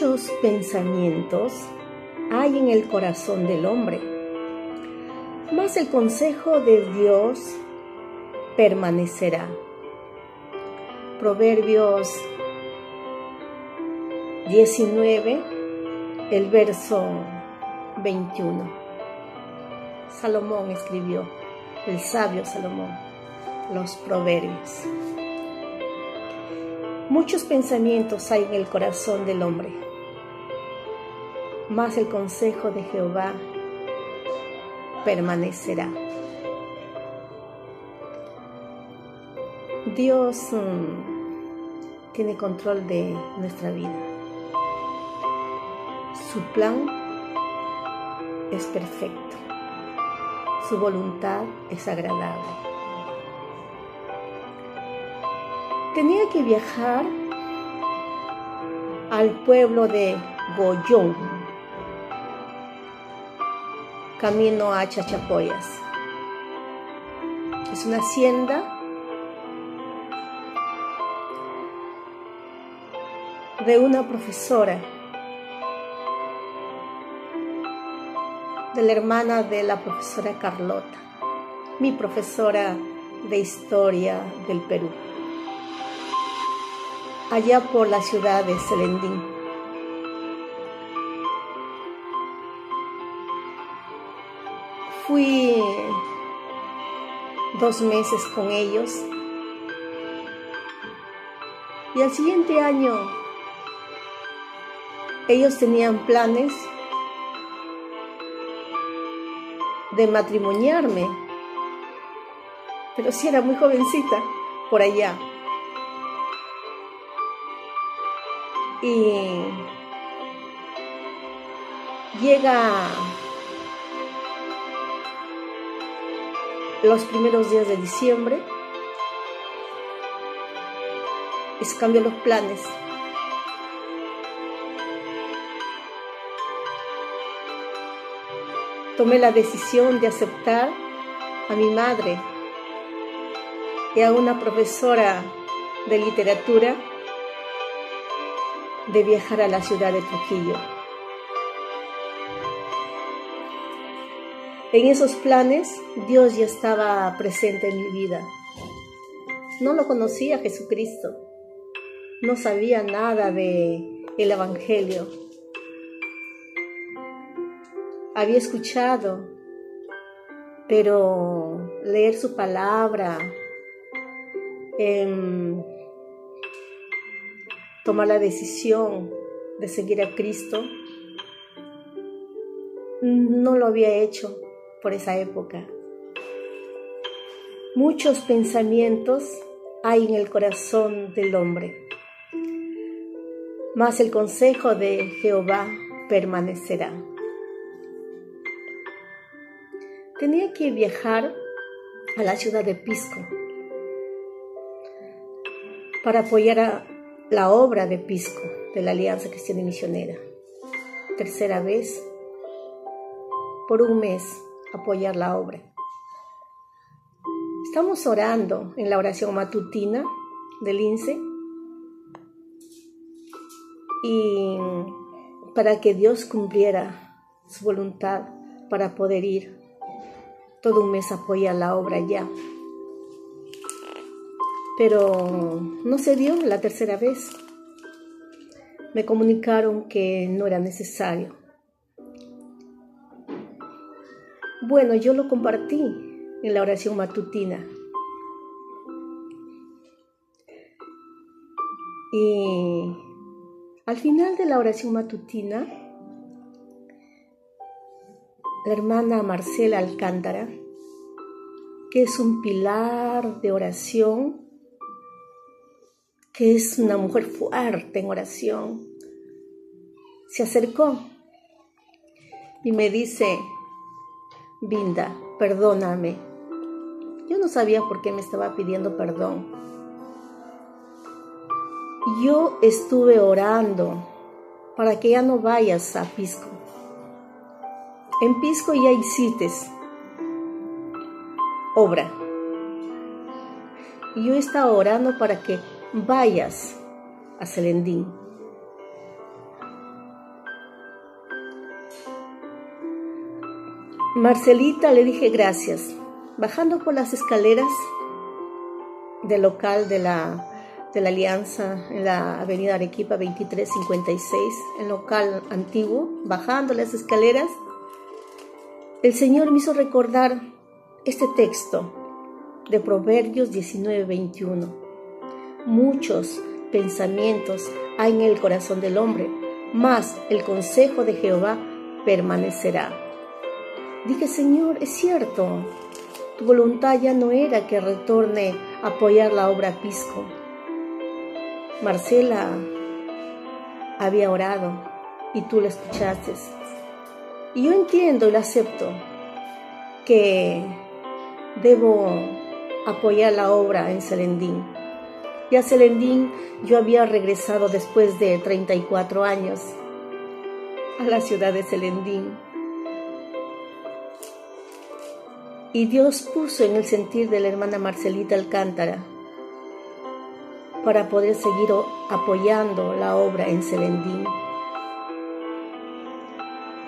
Muchos pensamientos hay en el corazón del hombre, mas el consejo de Dios permanecerá. Proverbios 19, el verso 21. Salomón escribió, el sabio Salomón, los proverbios. Muchos pensamientos hay en el corazón del hombre, mas el consejo de Jehová permanecerá. Dios tiene control de nuestra vida. Su plan es perfecto. Su voluntad es agradable. Tenía que viajar al pueblo de Goyón, camino a Chachapoyas. Es una hacienda de una profesora, de la hermana de la profesora Carlota, mi profesora de historia del Perú, allá por la ciudad de Selendín. Fui 2 meses con ellos y al siguiente año ellos tenían planes de matrimoniarme, pero sí era muy jovencita por allá. Y llega los primeros días de diciembre y se cambian los planes. Tomé la decisión de aceptar a mi madre y a una profesora de literatura de viajar a la ciudad de Trujillo. En esos planes, Dios ya estaba presente en mi vida. No lo conocía a Jesucristo, no sabía nada del Evangelio. Había escuchado, pero leer su palabra, tomar la decisión de seguir a Cristo, no lo había hecho por esa época. Muchos pensamientos hay en el corazón del hombre, mas el consejo de Jehová permanecerá. Tenía que viajar a la ciudad de Pisco para apoyar a la obra de Pisco, de la Alianza Cristiana y Misionera. Tercera vez, por 1 mes, apoyar la obra. Estamos orando en la oración matutina del INSE y para que Dios cumpliera su voluntad para poder ir todo 1 mes a apoyar la obra ya. Pero no se dio la tercera vez. Me comunicaron que no era necesario. Bueno, yo lo compartí en la oración matutina. Y al final de la oración matutina, la hermana Marcela Alcántara, que es un pilar de oración, que es una mujer fuerte en oración, se acercó y me dice: Binda, perdóname. Yo no sabía por qué me estaba pidiendo perdón. Yo estuve orando para que ya no vayas a Pisco. En Pisco ya hiciste obra. Y yo estaba orando para que vayas a Selendín. Marcelita, le dije gracias. Bajando por las escaleras del local de la Alianza en la avenida Arequipa 2356, el local antiguo, bajando las escaleras, el Señor me hizo recordar este texto de Proverbios 19:21. Muchos pensamientos hay en el corazón del hombre, mas el consejo de Jehová permanecerá. Dije, Señor, es cierto, tu voluntad ya no era que retorne a apoyar la obra Pisco. Marcela había orado y tú la escuchaste. Y yo entiendo y lo acepto que debo apoyar la obra en Selendín. Y a Selendín yo había regresado después de 34 años a la ciudad de Selendín. Y Dios puso en el sentir de la hermana Marcelita Alcántara para poder seguir apoyando la obra en Selendín.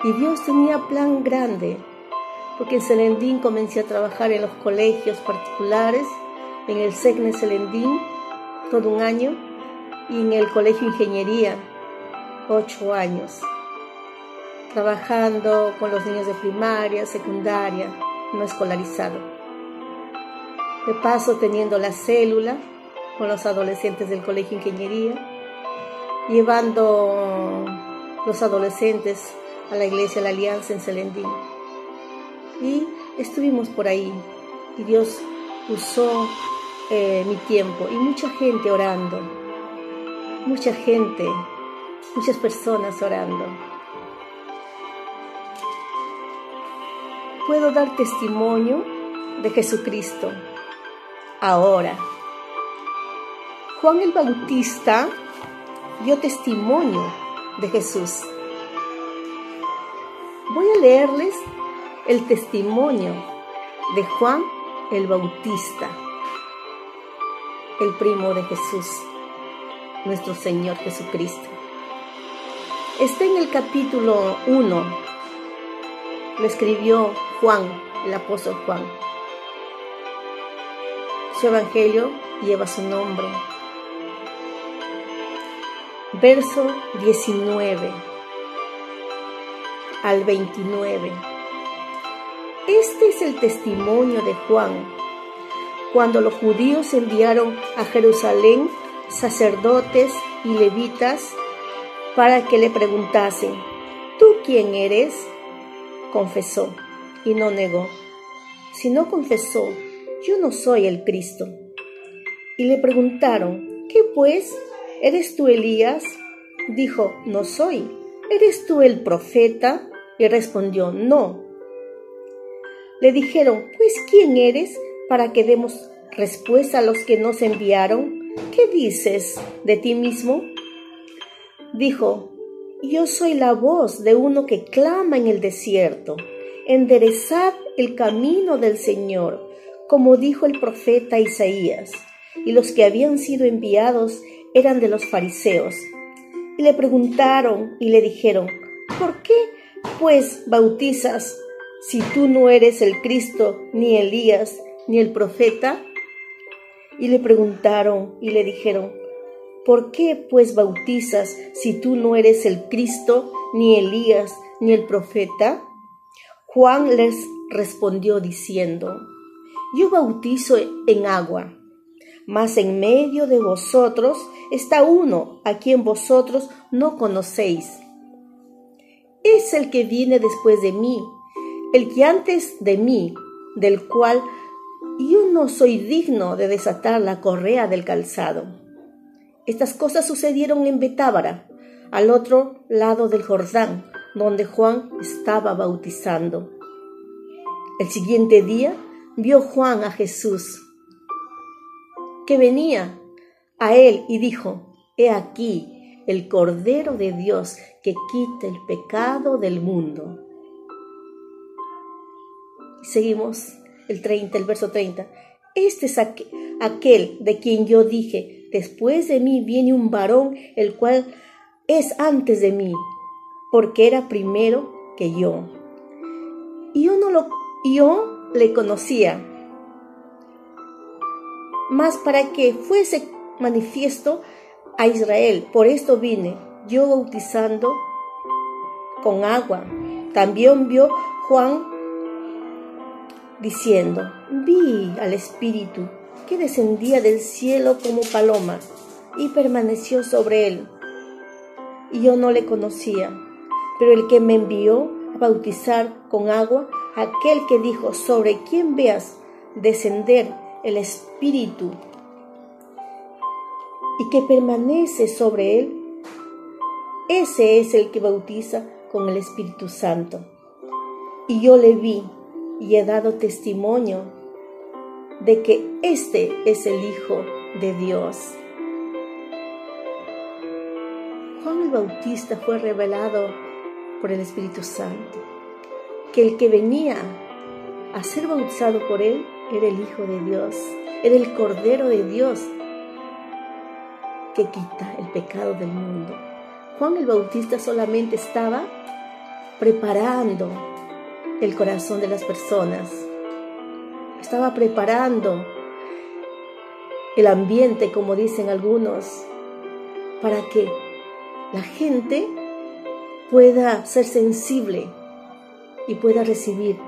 Y Dios tenía plan grande, porque en Selendín comencé a trabajar en los colegios particulares, en el SECNE Selendín, todo un año, y en el Colegio Ingeniería, 8 años, trabajando con los niños de primaria, secundaria, no escolarizado. De paso, teniendo la célula con los adolescentes del Colegio Ingeniería, llevando los adolescentes a la iglesia de la Alianza en Selendín. Y estuvimos por ahí, y Dios usó mi tiempo, y mucha gente orando, muchas personas orando. Puedo dar testimonio de Jesucristo ahora. Juan el Bautista dio testimonio de Jesús. Voy a leerles el testimonio de Juan el Bautista, el primo de Jesús, nuestro Señor Jesucristo. Está en el capítulo 1. Lo escribió Juan, el apóstol Juan. Su evangelio lleva su nombre. Verso 19 al 29. Este es el testimonio de Juan, cuando los judíos enviaron a Jerusalén sacerdotes y levitas para que le preguntasen: ¿tú quién eres? Confesó y no negó. Si no confesó: yo no soy el Cristo. Y le preguntaron: ¿qué pues? ¿Eres tú Elías? Dijo: no soy. ¿Eres tú el profeta? Y respondió: no. Le dijeron: pues ¿quién eres? Para que demos respuesta a los que nos enviaron. ¿Qué dices de ti mismo? Dijo: yo soy la voz de uno que clama en el desierto: enderezad el camino del Señor, como dijo el profeta Isaías. Y los que habían sido enviados eran de los fariseos. Y le preguntaron y le dijeron: ¿por qué pues bautizas si tú no eres el Cristo, ni Elías, ni el profeta? Y le preguntaron y le dijeron: ¿por qué pues bautizas si tú no eres el Cristo, ni Elías, ni el profeta? Juan les respondió diciendo: yo bautizo en agua, mas en medio de vosotros está uno a quien vosotros no conocéis. Es el que viene después de mí, el que antes de mí, del cual yo no soy digno de desatar la correa del calzado. Estas cosas sucedieron en Betábara, al otro lado del Jordán, donde Juan estaba bautizando. El siguiente día vio Juan a Jesús, que venía a él, y dijo: he aquí el Cordero de Dios que quita el pecado del mundo. Y seguimos el verso 30. Este es aquel de quien yo dije: después de mí viene un varón, el cual es antes de mí, porque era primero que yo. Y yo le conocía, mas para que fuese manifiesto a Israel. Por esto vine, yo bautizando con agua. También vio Juan diciendo, vi al Espíritu que descendía del cielo como paloma y permaneció sobre él. Y yo no le conocía, pero el que me envió a bautizar con agua, aquel que dijo, sobre quien veas descender el Espíritu y que permanece sobre él, ese es el que bautiza con el Espíritu Santo. Y yo le vi y he dado testimonio de que este es el Hijo de Dios. Juan el Bautista fue revelado por el Espíritu Santo, que el que venía a ser bautizado por él era el Hijo de Dios, era el Cordero de Dios que quita el pecado del mundo. Juan el Bautista solamente estaba preparando el corazón de las personas, estaba preparando el ambiente, como dicen algunos, para que la gente pueda ser sensible y pueda recibir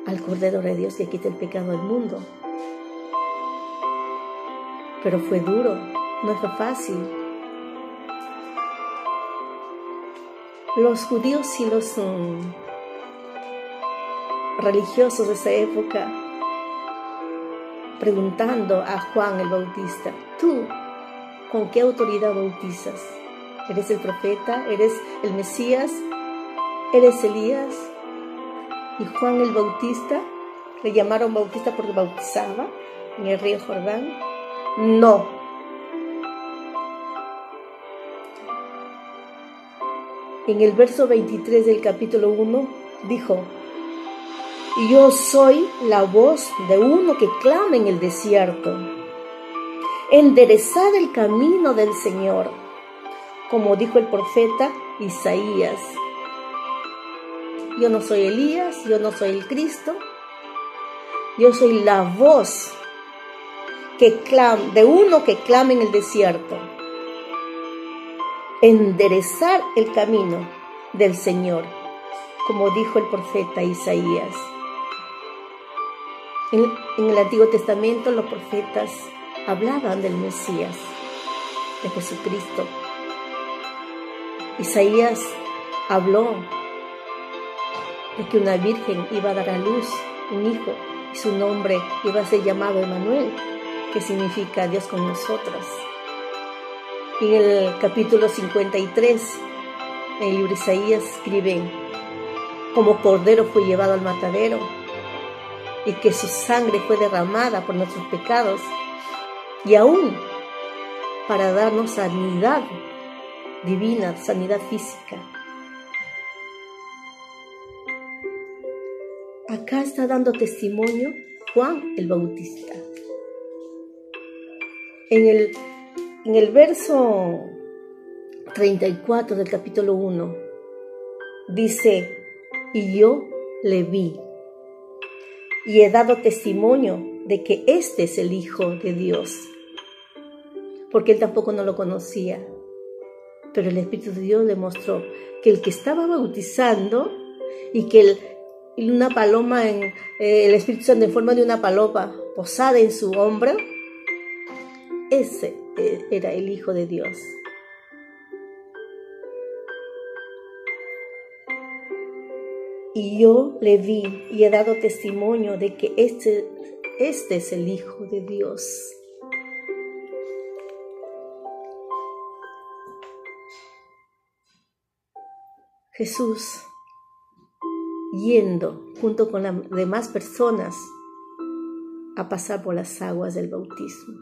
al Cordero de Dios que quita el pecado del mundo. Pero fue duro, no fue fácil. Los judíos y los religiosos de esa época preguntando a Juan el Bautista, ¿tú con qué autoridad bautizas? ¿Eres el profeta? ¿Eres el Mesías? ¿Eres Elías? Y Juan el Bautista, le llamaron Bautista porque bautizaba en el río Jordán. No. En el verso 23 del capítulo 1 dijo, yo soy la voz de uno que clama en el desierto, enderezad el camino del Señor, como dijo el profeta Isaías. Yo no soy Elías, yo no soy el Cristo, yo soy la voz que clama, de uno que clama en el desierto. Enderezar el camino del Señor, como dijo el profeta Isaías. En el Antiguo Testamento los profetas hablaban del Mesías, de Jesucristo. Isaías habló de que una virgen iba a dar a luz un hijo y su nombre iba a ser llamado Emmanuel, que significa Dios con nosotros. Y en el capítulo 53, en el libro de Isaías, escriben, como cordero fue llevado al matadero y que su sangre fue derramada por nuestros pecados y aún para darnos sanidad divina, sanidad física. Acá está dando testimonio Juan el Bautista. En el verso 34 del capítulo 1 dice, y yo le vi y he dado testimonio de que este es el Hijo de Dios, porque él tampoco no lo conocía, pero el Espíritu de Dios le mostró que el que estaba bautizando y que una paloma, el Espíritu Santo en forma de una paloma posada en su hombro, ese era el Hijo de Dios. Y yo le vi y he dado testimonio de que este es el Hijo de Dios. Jesús, yendo junto con las demás personas a pasar por las aguas del bautismo,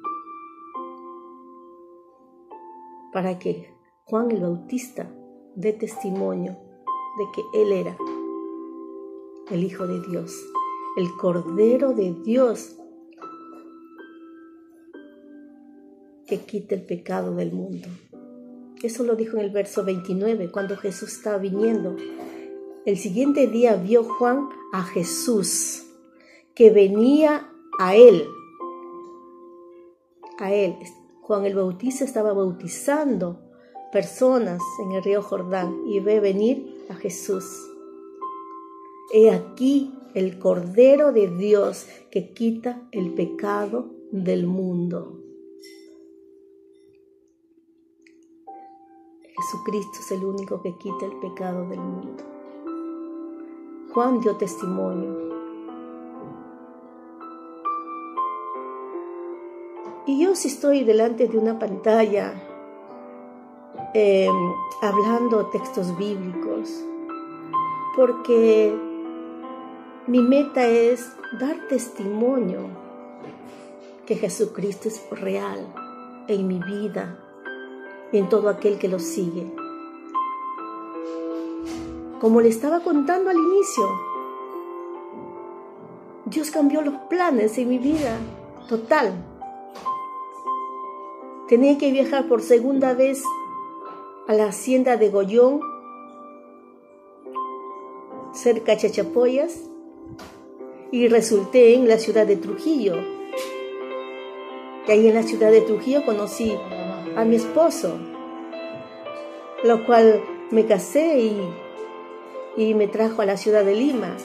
para que Juan el Bautista dé testimonio de que él era el Hijo de Dios, el Cordero de Dios que quita el pecado del mundo. Eso lo dijo en el verso 29, cuando Jesús estaba viniendo El siguiente día vio Juan a Jesús, que venía a él. Juan el Bautista estaba bautizando personas en el río Jordán y ve venir a Jesús. He aquí el Cordero de Dios que quita el pecado del mundo. Jesucristo es el único que quita el pecado del mundo. Juan dio testimonio. Y yo, si estoy delante de una pantalla hablando textos bíblicos, porque mi meta es dar testimonio que Jesucristo es real en mi vida y en todo aquel que lo sigue. Como le estaba contando al inicio, Dios cambió los planes en mi vida, total. Tenía que viajar por segunda vez a la hacienda de Gollón, cerca de Chachapoyas, y resulté en la ciudad de Trujillo. Y ahí en la ciudad de Trujillo conocí a mi esposo, lo cual me casé y me trajo a la ciudad de Lima.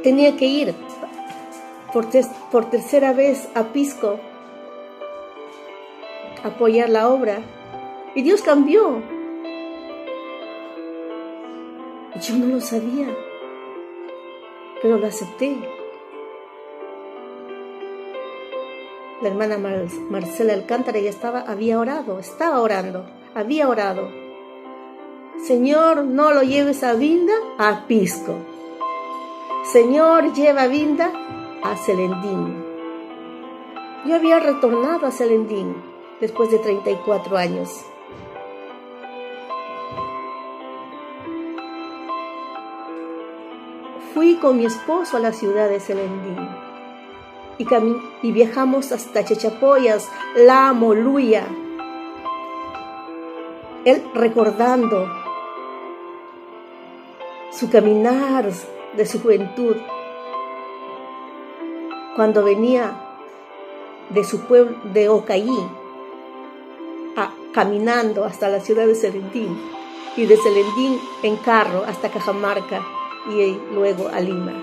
Tenía que ir por tercera vez a Pisco a apoyar la obra, y Dios cambió. Yo no lo sabía, pero lo acepté. La hermana Marcela Alcántara ya había orado. Señor, no lo lleves a Vinda, a Pisco. Señor, lleva a Vinda a Celendín. Yo había retornado a Celendín después de 34 años. Fui con mi esposo a la ciudad de Celendín y viajamos hasta Chachapoyas, La Moluya. Él recordando su caminar de su juventud, cuando venía de su pueblo de Ocaí, caminando hasta la ciudad de Celendín, y de Celendín en carro hasta Cajamarca y luego a Lima.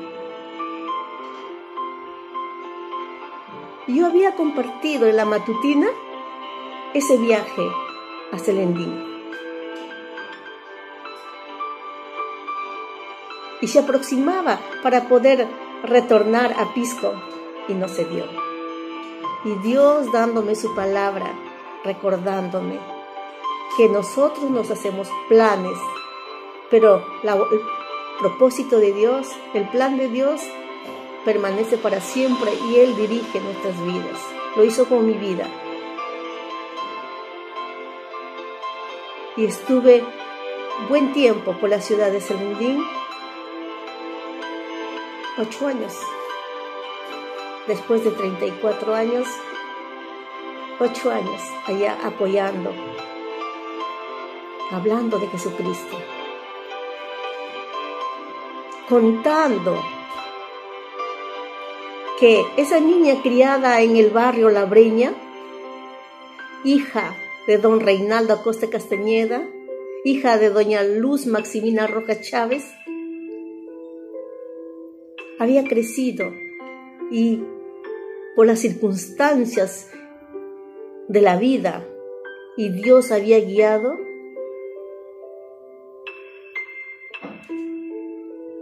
Yo había compartido en la matutina ese viaje a Celendín. Y se aproximaba para poder retornar a Pisco, y no se dio. Y Dios dándome su palabra, recordándome que nosotros nos hacemos planes, pero el propósito de Dios, el plan de Dios permanece para siempre y Él dirige nuestras vidas. Lo hizo con mi vida. Y estuve buen tiempo por la ciudad de Celendín, 8 años. Después de 34 años, 8 años allá apoyando, hablando de Jesucristo, contando que esa niña criada en el barrio La Breña, hija de don Reinaldo Acosta Castañeda, hija de doña Luz Maximina Rojas Chávez, había crecido y por las circunstancias de la vida y Dios había guiado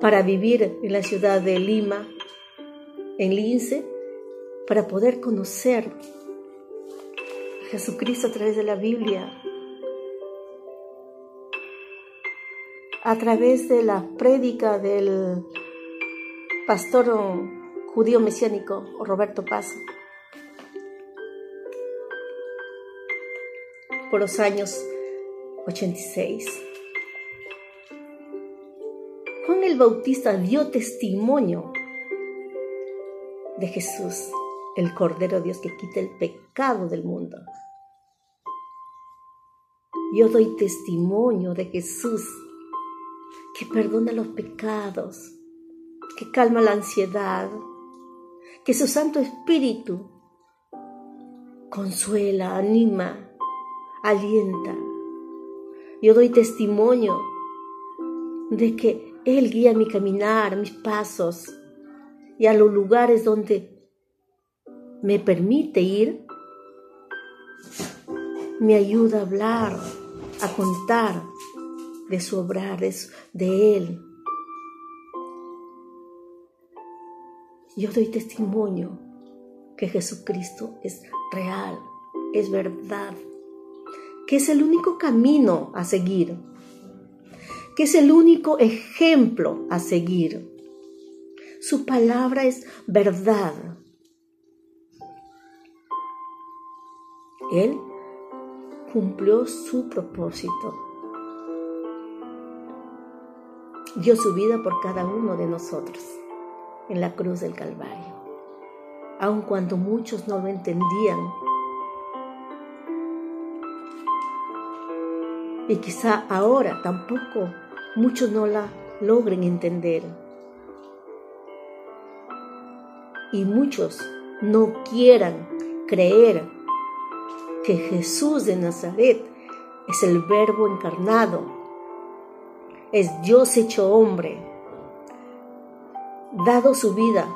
para vivir en la ciudad de Lima, en Lince, para poder conocer a Jesucristo a través de la Biblia, a través de la prédica del pastor judío mesiánico Roberto Paz, por los años 86. Juan el Bautista dio testimonio de Jesús, el Cordero de Dios que quita el pecado del mundo. Yo doy testimonio de Jesús, que perdona los pecados, que calma la ansiedad, que su Santo Espíritu consuela, anima, alienta. Yo doy testimonio de que Él guía mi caminar, mis pasos, y a los lugares donde me permite ir, me ayuda a hablar, a contar de su obrar, de Él. Yo doy testimonio que Jesucristo es real, es verdad, que es el único camino a seguir, que es el único ejemplo a seguir. Su palabra es verdad. Él cumplió su propósito. Dio su vida por cada uno de nosotros en la cruz del Calvario. Aun cuando muchos no lo entendían. Y quizá ahora tampoco muchos no la logren entender. Y muchos no quieran creer que Jesús de Nazaret es el Verbo encarnado, es Dios hecho hombre, dado su vida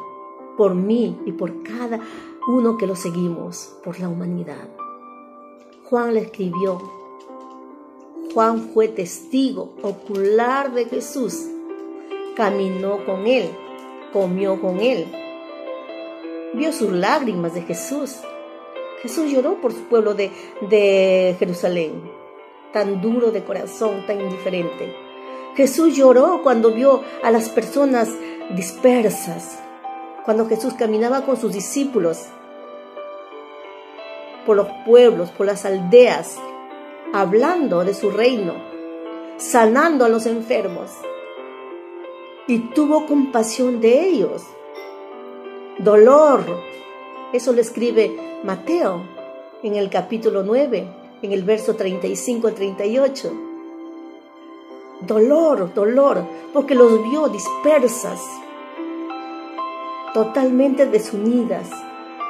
por mí y por cada uno que lo seguimos, por la humanidad. Juan le escribió. Juan fue testigo ocular de Jesús, caminó con Él, comió con Él, vio sus lágrimas de Jesús. Jesús lloró por su pueblo de Jerusalén, tan duro de corazón, tan indiferente. Jesús lloró cuando vio a las personas dispersas, cuando Jesús caminaba con sus discípulos por los pueblos, por las aldeas, hablando de su reino, sanando a los enfermos, y tuvo compasión de ellos. Dolor, eso lo escribe Mateo en el capítulo 9, en el verso 35 al 38. Dolor, porque los vio dispersas, totalmente desunidas,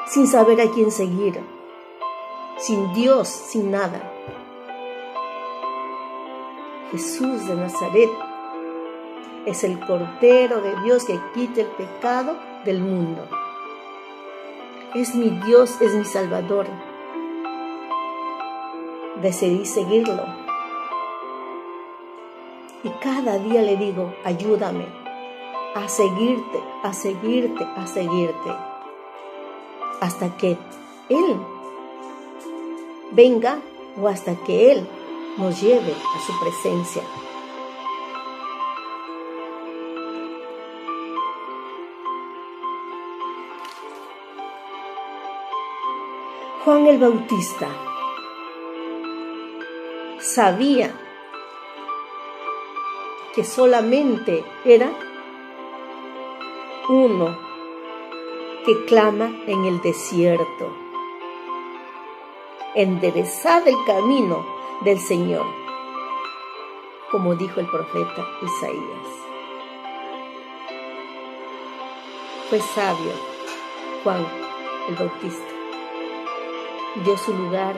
sin saber a quién seguir, sin Dios, sin nada. Jesús de Nazaret es el Cordero de Dios que quita el pecado del mundo. Es mi Dios, es mi Salvador. Decidí seguirlo. Y cada día le digo, ayúdame a seguirte, a seguirte, a seguirte. Hasta que Él venga o hasta que Él nos lleve a su presencia. Juan el Bautista sabía que solamente era uno que clama en el desierto: enderezad el camino del Señor, como dijo el profeta Isaías. Fue sabio Juan el Bautista. Dio su lugar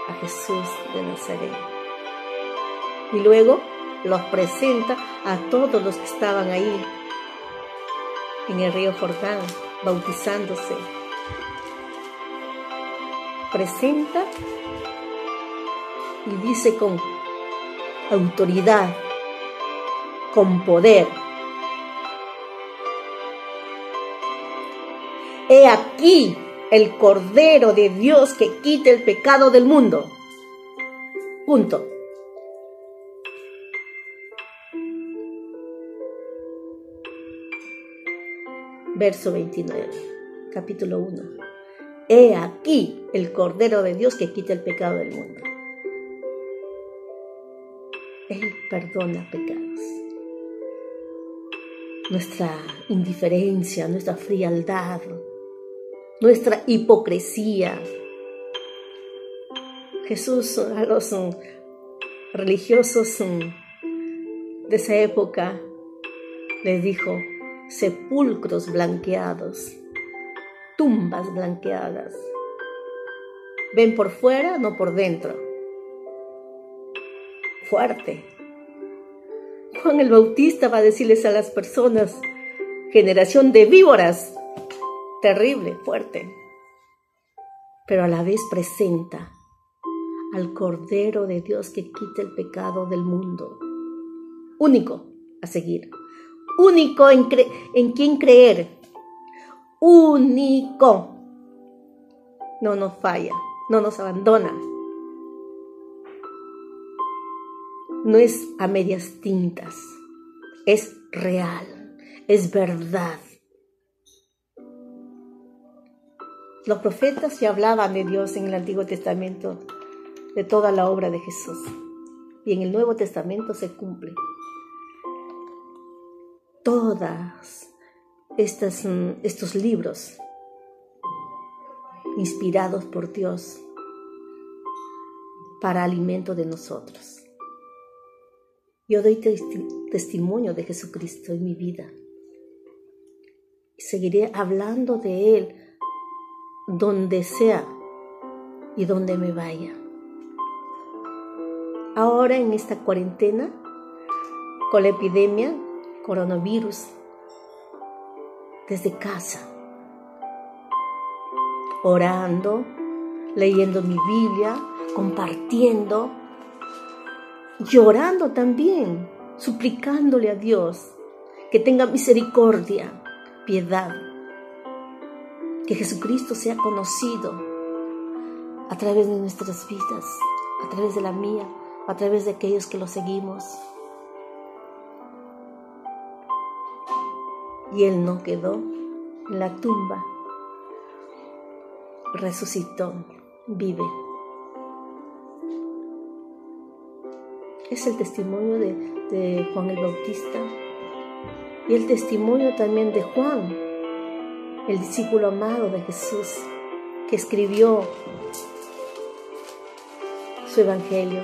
a Jesús de Nazaret. Y luego los presenta a todos los que estaban ahí en el río Jordán, bautizándose. Presenta y dice con autoridad, con poder: he aquí el Cordero de Dios que quita el pecado del mundo. Punto. Verso 29, capítulo 1. He aquí el Cordero de Dios que quita el pecado del mundo. Él perdona pecados. Nuestra indiferencia, nuestra frialdad, nuestra hipocresía. Jesús a los religiosos de esa época les dijo sepulcros blanqueados, tumbas blanqueadas. Ven por fuera, no por dentro. Fuerte. Juan el Bautista va a decirles a las personas, generación de víboras, terrible, fuerte, pero a la vez presenta al Cordero de Dios que quita el pecado del mundo. Único a seguir, único en quien creer, único. No nos falla, no nos abandona. No es a medias tintas, es real, es verdad. Los profetas ya hablaban de Dios en el Antiguo Testamento, de toda la obra de Jesús. Y en el Nuevo Testamento se cumple. Todas estos libros inspirados por Dios para alimento de nosotros. Yo doy testimonio de Jesucristo en mi vida. Y seguiré hablando de Él donde sea y donde me vaya. Ahora en esta cuarentena, con la epidemia, coronavirus, desde casa, orando, leyendo mi Biblia, compartiendo, llorando también, suplicándole a Dios que tenga misericordia, piedad, que Jesucristo sea conocido a través de nuestras vidas, a través de la mía, a través de aquellos que lo seguimos. Y Él no quedó en la tumba, resucitó, vive. Es el testimonio de Juan el Bautista y el testimonio también de Juan, el discípulo amado de Jesús, que escribió su evangelio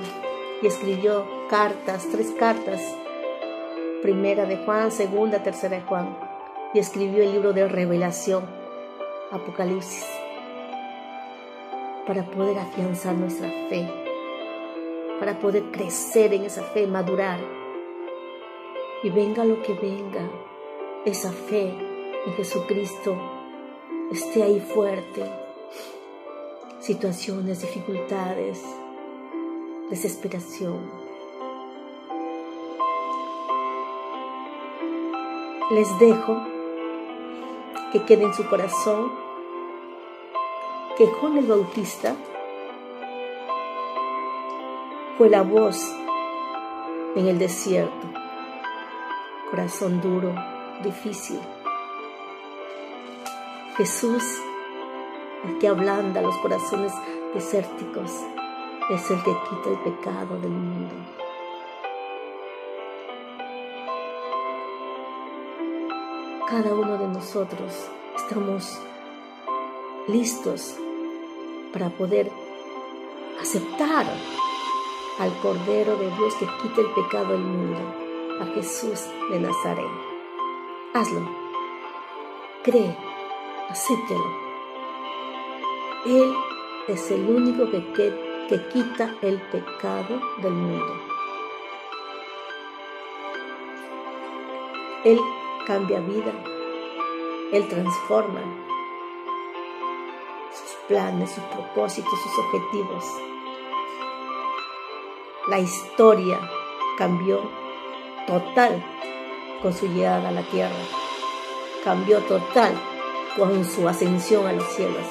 y escribió cartas, 3 cartas, primera de Juan, segunda, tercera de Juan, y escribió el libro de Revelación, Apocalipsis, para poder afianzar nuestra fe, para poder crecer en esa fe, madurar. Y venga lo que venga, esa fe en Jesucristo esté ahí fuerte. Situaciones, dificultades, desesperación. Les dejo que quede en su corazón que Juan el Bautista fue la voz en el desierto, corazón duro, difícil. Jesús, el que ablanda los corazones desérticos, es el que quita el pecado del mundo. Cada uno de nosotros estamos listos para poder aceptar al Cordero de Dios que quita el pecado del mundo, a Jesús de Nazaret. Hazlo, cree, acéptelo. Él es el único que quita el pecado del mundo. Él cambia vida, Él transforma sus planes, sus propósitos, sus objetivos. La historia cambió total con su llegada a la tierra. Cambió total con su ascensión a los cielos.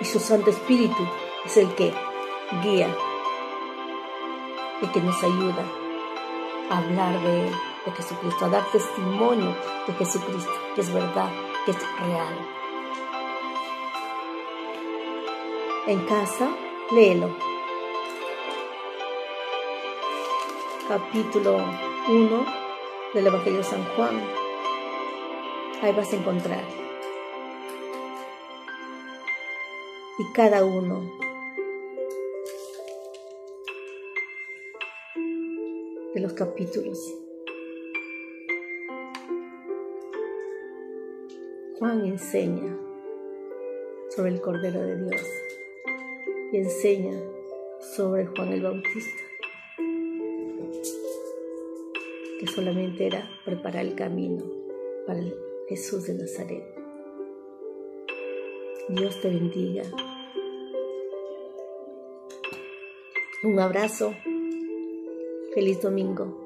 Y su Santo Espíritu es el que guía, el que nos ayuda a hablar de Él, de Jesucristo, a dar testimonio de Jesucristo, que es verdad, que es real. En casa, léelo. Capítulo 1 del Evangelio de San Juan. Ahí vas a encontrar. Y cada uno los capítulos. Juan enseña sobre el Cordero de Dios y enseña sobre Juan el Bautista, que solamente era preparar el camino para el Jesús de Nazaret. Dios te bendiga. Un abrazo. Feliz domingo.